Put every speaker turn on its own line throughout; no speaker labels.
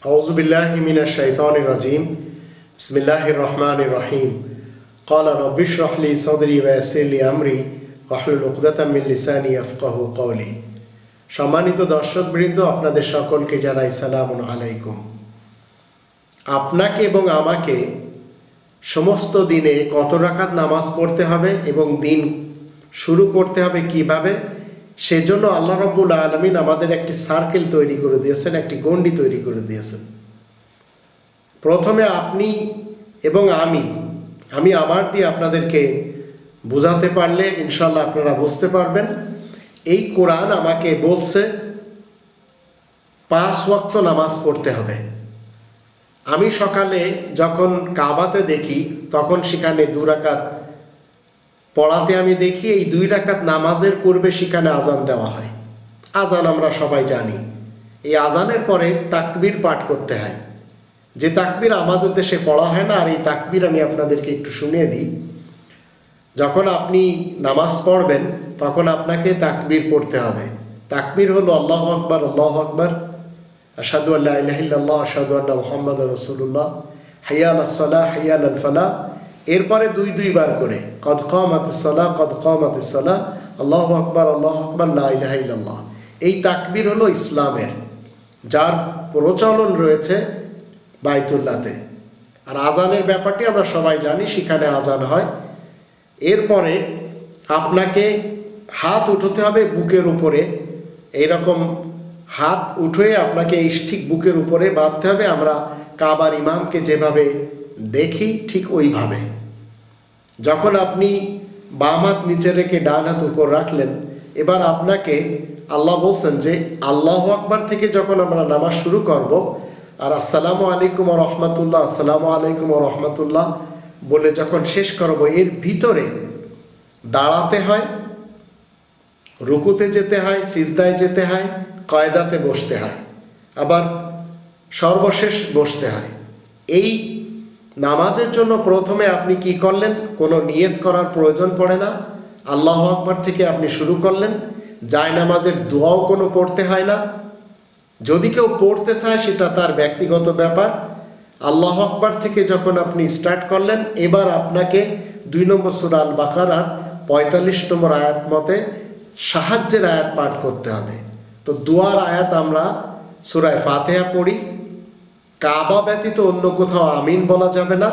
أعوذ بالله من الشيطان الرجيم بسم الله الرحمن الرحيم قال رب اشرح لي صدري ويسر لي أمري واحلل عقدة من লিসানি يفقهوا قولي। সম্মানিত দর্শকবৃন্দ, আপনাদের সকলকে জানাই সালামুন আলাইকুম। আপনাকে এবং আমাকে সমস্ত দিনে কত রাকাত নামাজ পড়তে হবে এবং দিন শুরু করতে হবে কিভাবে, সেজন্য আল্লাহ রাব্বুল আলামিন আমাদের একটি সার্কেল তৈরি করে দিয়েছেন, একটি গণ্ডি তৈরি করে দিয়েছেন। প্রথমে আপনি এবং আমি আমার দিয়ে আপনাদেরকে বোঝাতে পারলে ইনশাআল্লাহ আপনারা বুঝতে পারবেন। এই কোরআন আমাকে বলছে 5 ওয়াক্ত নামাজ পড়তে হবে। আমি সকালে যখন কাবাতে দেখি তখন সেখানে 2 রাকাত পড়াতে আমি দেখি এই 2 রাকাত নামাজের পূর্বে সেখানে আজান দেওয়া হয়। আজান আমরা সবাই জানি। এই আজানের পরে তাকবীর পাঠ করতে হয়, যে তাকবীর আমাদের দেশে পড়া হয় না। আর এই তাকবীর আমি আপনাদেরকে একটু শুনিয়ে দিই। যখন আপনি নামাজ পড়বেন তখন আপনাকে তাকবীর পড়তে হবে। তাকবীর হলো আল্লাহু আকবার, আল্লাহু আকবার, আশহাদু আল্লা ইলাহা ইল্লাল্লাহ, আশহাদু আন্না মুহাম্মাদুর রাসূলুল্লাহ, হাইয়া আলাস সালাহ, হাইয়া আলাল ফালাহ। এরপরে 2 বার করে কদ কামাতিস সালাহ, কদ কামাতিস সালাহ, আল্লাহু আকবার, আল্লাহু আকবার, লা ইলাহা ইল্লাল্লাহ। এই তাকবীর হলো ইসলামের, যার প্রচলন রয়েছে বাইতুল্লাহতে। আর আজানের ব্যাপারটি আমরা সবাই জানি, সেখানে আজান হয়। এরপরে আপনাকে হাত উঠাতে হবে বুকের উপরে, এইরকম হাত উঠে আপনাকে এই ঠিক বুকের উপরে বাঁধতে হবে। আমরা কাবার ইমামকে যেভাবে দেখি ঠিক ওইভাবে। যখন আপনি বাম হাত নিচে রেখে ডান হাত উপর রাখলেন, এবার আপনাকে আল্লাহ বলছেন যে আল্লাহু আকবার থেকে যখন আমরা নামাজ শুরু করব, আর আসসালামু আলাইকুম ওয়া রাহমাতুল্লাহ, আসসালামু আলাইকুম ওয়া রাহমাতুল্লাহ বলে যখন শেষ করব, এর ভিতরে দাঁড়াতে হয়, রুকুতে যেতে হয়, সিজদায় যেতে হয়, কায়দাতে বসতে হয়, আবার সর্বশেষ বসতে হয়। এই নামাজের জন্য প্রথমে আপনি কি করলেন, কোনো নিয়ত করার প্রয়োজন পড়ে না। আল্লাহু আকবার থেকে আপনি শুরু করলেন। জায়নামাজের দোয়াও কোনো পড়তে হয় না। যদি কেউ পড়তে চায় সেটা তার ব্যক্তিগত ব্যাপার। আল্লাহু আকবার থেকে যখন আপনি স্টার্ট করলেন, এবার আপনাকে 2 নম্বর সূরা আল বাকারার 45 নম্বর আয়াত মতে সাহায্যের আয়াত পাঠ করতে হবে। তো দোয়ার আয়াত আমরা সূরা ফাতিহা পড়ি। কাবা ব্যতীত অন্য কোথাও আমিন বলা যাবে না।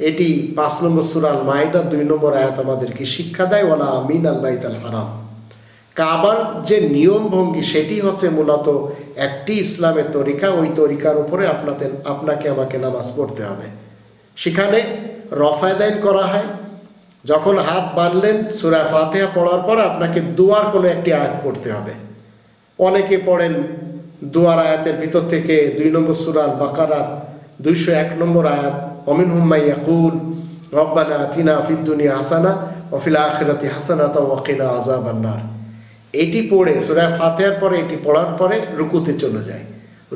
এটি 5 নম্বর সূরা আল মাইদা 2 নম্বর আয়াত আমাদেরকে শিক্ষা দেয়, ওয়ালা আমিন আল বাইতুল হারাম। কাবার যে নিয়ম ভঙ্গি সেটি হচ্ছে মূলত একটি ইসলামের তরিকা। ওই তরিকার উপরে আপনাকে আমাকে নামাজ পড়তে হবে। সেখানে রফায়দাইন করা হয়। যখন হাত বাঁধলেন, সূরা ফাতিহা পড়ার পর আপনাকে দোয়ার কোনো একটি আয়াত পড়তে হবে। অনেকে পড়েন দোয়ার আয়াতের ভিতর থেকে 2 নম্বর সূরা আল বাকারার 201 নম্বর আয়াত, ওয়ামিনহুম মান ইয়াকুল রব্বানা আতিনা ফিদ দুনিয়া হাসানা ওয়া ফিল আখিরাতি হাসানাতাও ওয়া কিনা আযাবান নার। এটি পড়ে সূরা ফাতিহার পরে এটি পড়ার পরে রুকুতে চলে যায়।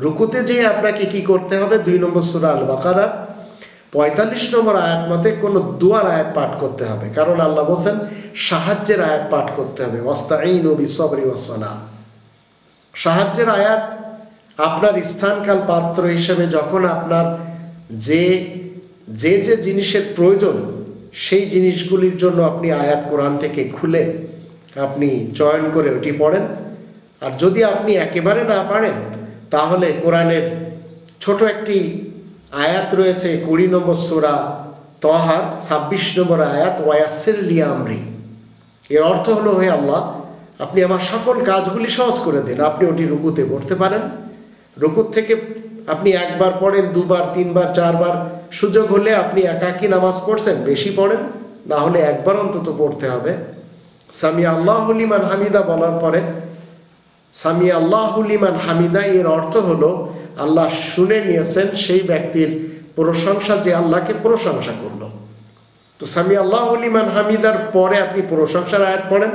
রুকুতে যেয়ে আপনাকে কি করতে হবে, 2 নম্বর সূরা আল বাকারার 45 নম্বর আয়াত মতে কোনো দোয়ার আয়াত পাঠ করতে হবে। কারণ আল্লাহ বলেন সাহায্যের আয়াত পাঠ করতে হবে, ওয়াস্তাঈনু বিসসবরি ওয়াস-সালাহ। সাহায্যের আয়াত আপনার স্থানকাল পাত্র হিসেবে যখন আপনার যে জিনিসের প্রয়োজন সেই জিনিসগুলির জন্য আপনি আয়াত কোরআন থেকে খুলে আপনি চয়ন করে ওটি পড়েন। আর যদি আপনি একেবারে না পারেন, তাহলে কোরআনের ছোট একটি আয়াত রয়েছে 20 নম্বর সূরা তহার 26 নম্বর আয়াত, ওয়ায়াসসির লি আমরি। এর অর্থ হলো, হে আল্লাহ, আপনি আমার সকল কাজগুলি সহজ করে দেন। আপনি ওটি রুকুতে পড়তে পারেন। রুকুত থেকে আপনি 1 বার পড়েন, 2 বার, 3 বার, 4 বার, সুযোগ হলে আপনি একাকী নামাজ পড়ছেন, বেশি পড়েন, না হলে 1 বার অন্তত পড়তে হবে। সামি আল্লাহু লিমান হামিদা বলার পরে সামি আল্লাহু লিমান হামিদা এর অর্থ হলো আল্লাহ শুনে নিয়েছেন সেই ব্যক্তির প্রশংসা যে আল্লাহকে প্রশংসা করলো। তো সামি আল্লাহু লিমান হামিদার পরে আপনি প্রশংসার আয়াত পড়েন।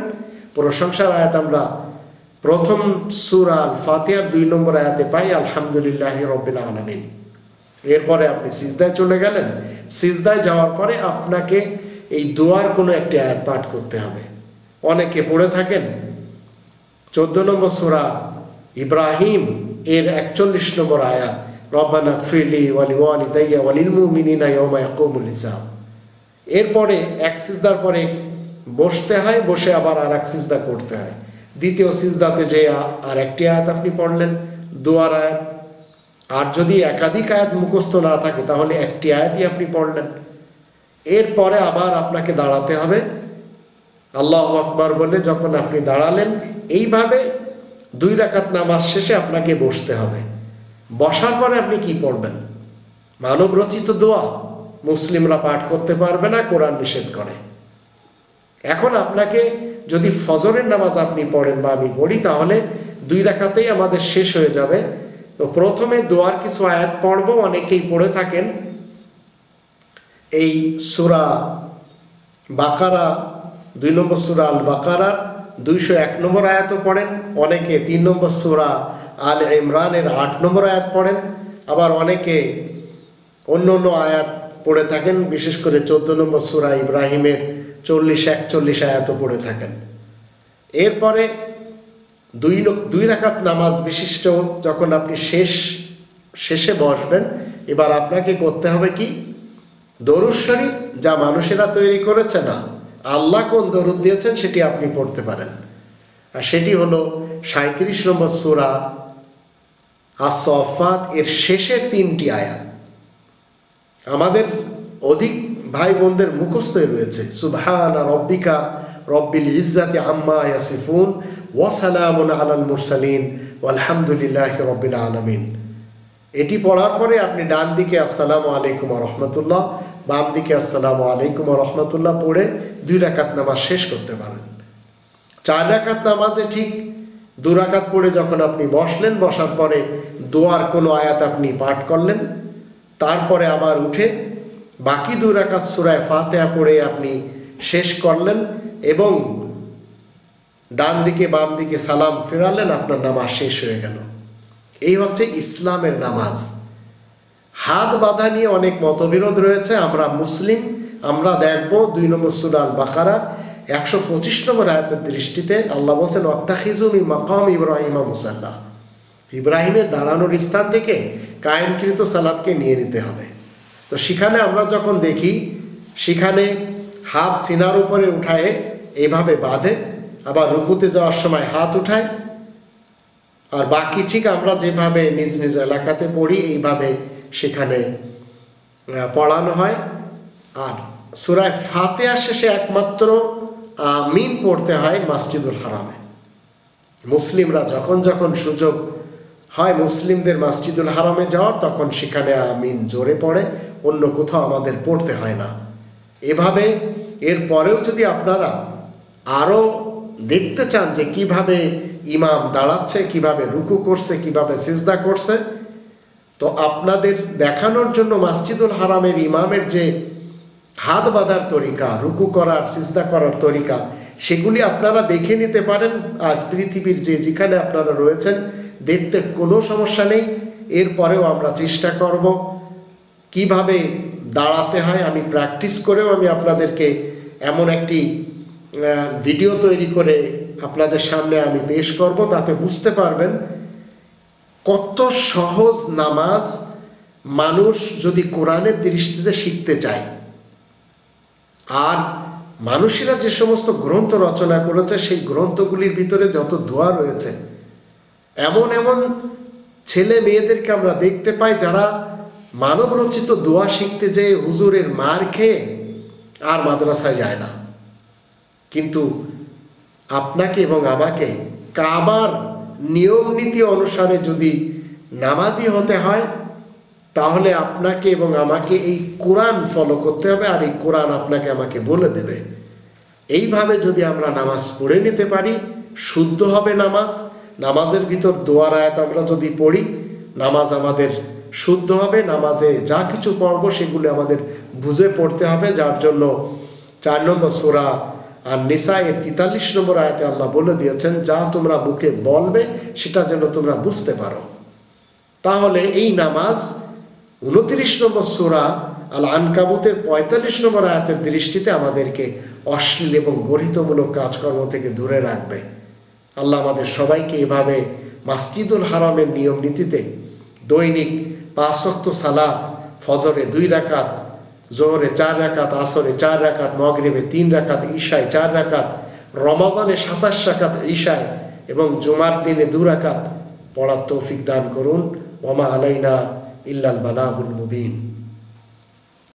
প্রশংসার আয়াত আমরা প্রথম সূরা আল ফাতিহার 2 নম্বর আয়াতে পাই, আলহামদুলিল্লাহি রাব্বিল আলামিন। এরপরে আপনি সিজদায় চলে গেলেন। সিজদায় যাওয়ার পরে আপনাকে এই দোয়ার কোনো একটি আয়াত পাঠ করতে হবে। অনেকে পড়ে থাকেন 14 নম্বর সূরা ইব্রাহিম এর 41 নম্বর আয়াত, রব্বানা গফিরলি ওয়া লিওয়ালিদাইয়া ওয়া লিল মুমিনিনা ইয়াওমা ইয়াকুমুল হিসাব। এরপরে এক সিজদার পরে বসতে হয়, বসে আবার আর এক সিজদা করতে হয়। দ্বিতীয় সিজদাতে যে আর একটি আয়াত আপনি পড়লেন, দোয়ার আয়াত। আর যদি একাধিক আয়াত মুখস্থ না থাকে তাহলে একটি আয়াতই আপনি পড়লেন। এরপরে আবার আপনাকে দাঁড়াতে হবে, আল্লাহু আকবার বলে যখন আপনি দাঁড়ালেন, এইভাবে 2 রাকাত নামাজ শেষে আপনাকে বসতে হবে। বসার পরে আপনি কি পড়বেন? মানব রচিত দোয়া মুসলিমরা পাঠ করতে পারবে না, কোরআন নিষেধ করে। এখন আপনাকে যদি ফজরের নামাজ আপনি পড়েন বা আমি পড়ি, তাহলে 2 রাকাতেই আমাদের শেষ হয়ে যাবে। তো প্রথমে দোয়ার কিছু আয়াত পড়ব, অনেকেই পড়ে থাকেন এই সূরা বাকারা 2 নম্বর সূরা আল বাকারার 201 নম্বর আয়াতও পড়েন, অনেকে 3 নম্বর সূরা আল ইমরানের 8 নম্বর আয়াত পড়েন, আবার অনেকে অন্য অন্য আয়াত পড়ে থাকেন, বিশেষ করে 14 নম্বর সূরা ইব্রাহিমের 40-41 আয়াতও পড়ে থাকেন। এরপরে 2 রাকাত নামাজ বিশিষ্ট যখন আপনি শেষে বসবেন, এবার আপনাকে করতে হবে কি? দরুদ শরীফ যা মানুষেরা তৈরি করেছে না, আল্লাহ কোন দরুদ দিয়েছেন সেটি আপনি পড়তে পারেন। আর সেটি হলো 37 নম্বর সূরা আস-সাফফাত এর শেষের 3টি আয়াত। আমাদের অধিক ভাই বোনদের মুখস্থই রয়েছে, সুবহানা রব্বিকা রব্বিল ইজ্জাতি আম্মা ইয়াসিফুন ওয়া সালামুন আলাল মুরসালিন ওয়ালহামদুলিল্লাহি রব্বিল আলামিন। এটি পড়ার পরে আপনি ডান দিকে আসসালামু আলাইকুম ওয়া রাহমাতুল্লাহ, বাম দিকে আসসালামু আলাইকুম ওয়া রাহমাতুল্লাহ পড়ে 2 রাকাত নামাজ শেষ করতে পারেন। 4 রাকাত নামাজে ঠিক 2 রাকাত পড়ে যখন আপনি বসলেন, বসার পরে দোয়ার কোনো আয়াত আপনি পাঠ করলেন, তারপরে আবার উঠে বাকি 2 রাকাত সূরা ফাতিহা পড়ে আপনি শেষ করলেন এবং ডান দিকে বাম দিকে সালাম ফেরালেন, আপনার নামাজ শেষ হয়ে গেল। এই হচ্ছে ইসলামের নামাজ। হাত বাঁধা নিয়ে অনেক মতবিরোধ রয়েছে। আমরা মুসলিম, আমরা দেখব 2 নম্বর সূরা আল বাকারা 125 নম্বর আয়াতের দৃষ্টিতে আল্লাহ বলেন ওয়াত্তাখিযু মিন মাকাম ইব্রাহিম মুসাল্লা, ইব্রাহিমের দাঁড়ানোর স্থান থেকে কায়েমকৃত সালাতকে নিয়ে নিতে হবে। তো সেখানে আমরা যখন দেখি, সেখানে হাত সিনার উপরে উঠায় এইভাবে বাঁধে, আবার রুকুতে যাওয়ার সময় হাত উঠায়, আর বাকি ঠিক আমরা যেভাবে নিজ নিজ এলাকাতে পড়ি এইভাবে সেখানে পড়ানো হয়। আর সূরা ফাতিহা শেষে একমাত্র আমিন পড়তে হয় মসজিদুল হারামে। মুসলিমরা যখন যখন সুযোগ হয় মুসলিমদের মসজিদুল হারামে যাওয়ার, তখন সেখানে আমিন জোরে পড়ে, অন্য কোথাও আমাদের পড়তে হয় না। এভাবে এরপরেও যদি আপনারা আরও দেখতে চান যে কিভাবে ইমাম দাঁড়াচ্ছে, কিভাবে রুকু করছে, কিভাবে সিজদা করছে, তো আপনাদের দেখানোর জন্য মসজিদুল হারামের ইমামের যে হাত বাঁধার তরিকা, রুকু করার, সিজদা করার তরিকা, সেগুলি আপনারা দেখে নিতে পারেন। আজ পৃথিবীর যেখানে আপনারা রয়েছেন দেখতে কোনো সমস্যা নেই। এরপরেও আমরা চেষ্টা করব কিভাবে দাঁড়াতে হয়। আমি প্র্যাকটিস করেও আমি আপনাদেরকে এমন একটি ভিডিও তৈরি করে আপনাদের সামনে আমি পেশ করব, তাতে বুঝতে পারবেন কত সহজ নামাজ মানুষ যদি কোরআনের দৃষ্টিতে শিখতে চায়। আর মানুষেরা যে সমস্ত গ্রন্থ রচনা করেছে সেই গ্রন্থগুলির ভিতরে যত দোয়া রয়েছে, এমন এমন ছেলে মেয়েদেরকে আমরা দেখতে পাই যারা মানব রচিত দোয়া শিখতে যেয়ে হুজুরের মার খেয়ে আর মাদ্রাসায় যায় না। কিন্তু আপনাকে এবং আমাকে কাবার নিয়ম নীতি অনুসারে যদি নামাজি হতে হয়, তাহলে আপনাকে এবং আমাকে এই কোরআন ফলো করতে হবে, আর এই কোরআন আপনাকে আমাকে বলে দেবে। এইভাবে যদি আমরা নামাজ পড়ে নিতে পারি, শুদ্ধ হবে নামাজ। নামাজের ভিতর দোয়ার আয়াত আমরা যদি পড়ি, নামাজ আমাদের শুদ্ধ হবে। নামাজে যা কিছু পড়ব সেগুলো আমাদের বুঝে পড়তে হবে, যার জন্য 4 নম্বর সূরা আর নিসা এর 43 নম্বর আয়াতে আল্লাহ বলে দিয়েছেন, যা তোমরা মুখে বলবে সেটা যেন তোমরা বুঝতে পারো। তাহলে এই নামাজ 29 নম্বর সূরা আল আনকাবুতের 45 নম্বর আয়াতের দৃষ্টিতে আমাদেরকে অশ্লীল এবং গরিতমূলক কাজকর্ম থেকে দূরে রাখবে। আল্লাহ আমাদের সবাইকে এভাবে মসজিদুল হারামের নিয়ম নীতিতে দৈনিক 5 ওয়াক্ত সালাত, ফজরে 2 রাকাত, জোহরে 4 রাকাত, আসরে 4 রাকাত, মাগরিবে 3 রাকাত, ঈশায় 4 রাকাত, রমজানে 27 রাকাত ঈশায় এবং জুমার দিনে 2 রাকাত পড়ার তৌফিক দান করুন। ওয়া মা আলাইনা ইল্লাল বালাগুল মুবিন।